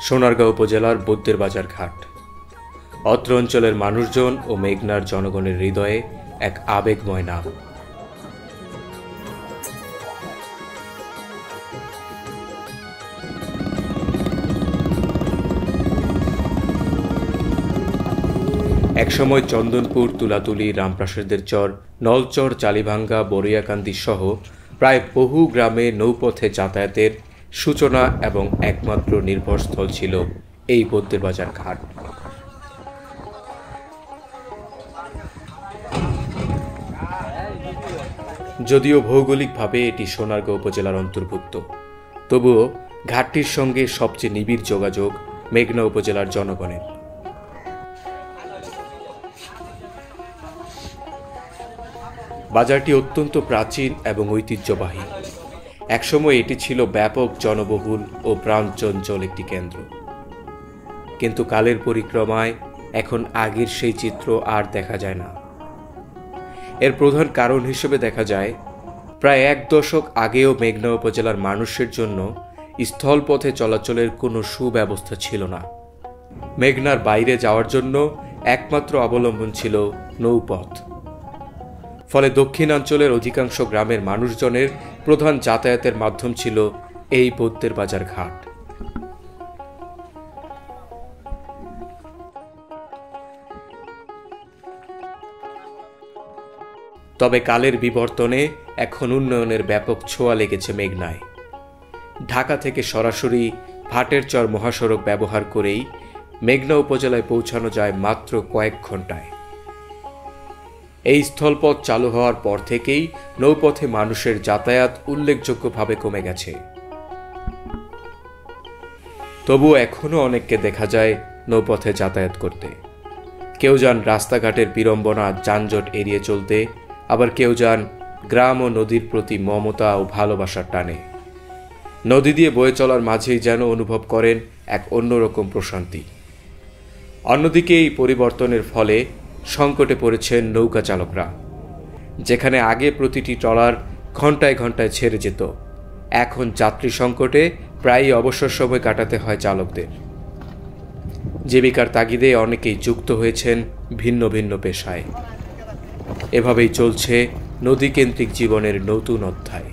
সোনারগাঁও উপজেলার বৌদ্ধের বাজার ঘাট। অত্র অঞ্চলের মানুষজন ও মেঘনার জনগণের হৃদয়ে এক আবেগময় নাম। একসময় চন্দনপুর, তুলাতুলি, রামপ্রাসাদের চর, নলচর, চালিভাঙ্গা, বরিয়াকান্দি সহ প্রায় বহু গ্রামে নৌপথে যাতায়াতের সূচনা এবং একমাত্র নির্ভরস্থল ছিল এই বৌদ্ধের বাজার ঘাট। যদিও ভৌগোলিকভাবে এটি সোনারগাঁও উপজেলার অন্তর্ভুক্ত, তবুও ঘাটটির সঙ্গে সবচেয়ে নিবিড় যোগাযোগ মেঘনা উপজেলার জনগণের। বাজারটি অত্যন্ত প্রাচীন এবং ঐতিহ্যবাহী। একসময় এটি ছিল ব্যাপক জনবহুল ও প্রাণচঞ্চল একটি কেন্দ্র, কিন্তু কালের পরিক্রমায় এখন আগের সেই চিত্র আর দেখা যায় না। এর প্রধান কারণ হিসেবে দেখা যায়, প্রায় এক দশক আগেও মেঘনা উপজেলার মানুষের জন্য স্থলপথে চলাচলের কোনো সুব্যবস্থা ছিল না। মেঘনার বাইরে যাওয়ার জন্য একমাত্র অবলম্বন ছিল নৌপথ। ফলে দক্ষিণাঞ্চলের অধিকাংশ গ্রামের মানুষজনের প্রধান যাতায়াতের মাধ্যম ছিল এই বৌদ্ধের বাজার ঘাট। তবে কালের বিবর্তনে এখন উন্নয়নের ব্যাপক ছোঁয়া লেগেছে মেঘনায়। ঢাকা থেকে সরাসরি ভাটের চর মহাসড়ক ব্যবহার করেই মেঘনা উপজেলায় পৌঁছানো যায় মাত্র কয়েক ঘন্টায়। এই স্থলপথ চালু হওয়ার পর থেকেই নৌপথে মানুষের যাতায়াত উল্লেখযোগ্যভাবে কমে গেছে। তবুও এখনও অনেককে দেখা যায় নৌপথে যাতায়াত করতে। কেউ যান রাস্তাঘাটের বিড়ম্বনা, যানজট এড়িয়ে চলতে, আবার কেউ যান গ্রাম ও নদীর প্রতি মমতা ও ভালোবাসার টানে। নদী দিয়ে বয়ে চলার মাঝেই যেন অনুভব করেন এক অন্যরকম প্রশান্তি। অন্যদিকে এই পরিবর্তনের ফলে সংকটে পড়েছেন নৌকা চালকরা। যেখানে আগে প্রতিটি ট্রলার ঘন্টায় ঘন্টায় ছেড়ে যেত, এখন যাত্রী সংকটে প্রায়ই অবসর সময় কাটাতে হয় চালকদের। জীবিকার তাগিদে অনেকেই যুক্ত হয়েছেন ভিন্ন ভিন্ন পেশায়। এভাবেই চলছে নদীকেন্দ্রিক জীবনের নতুন অধ্যায়।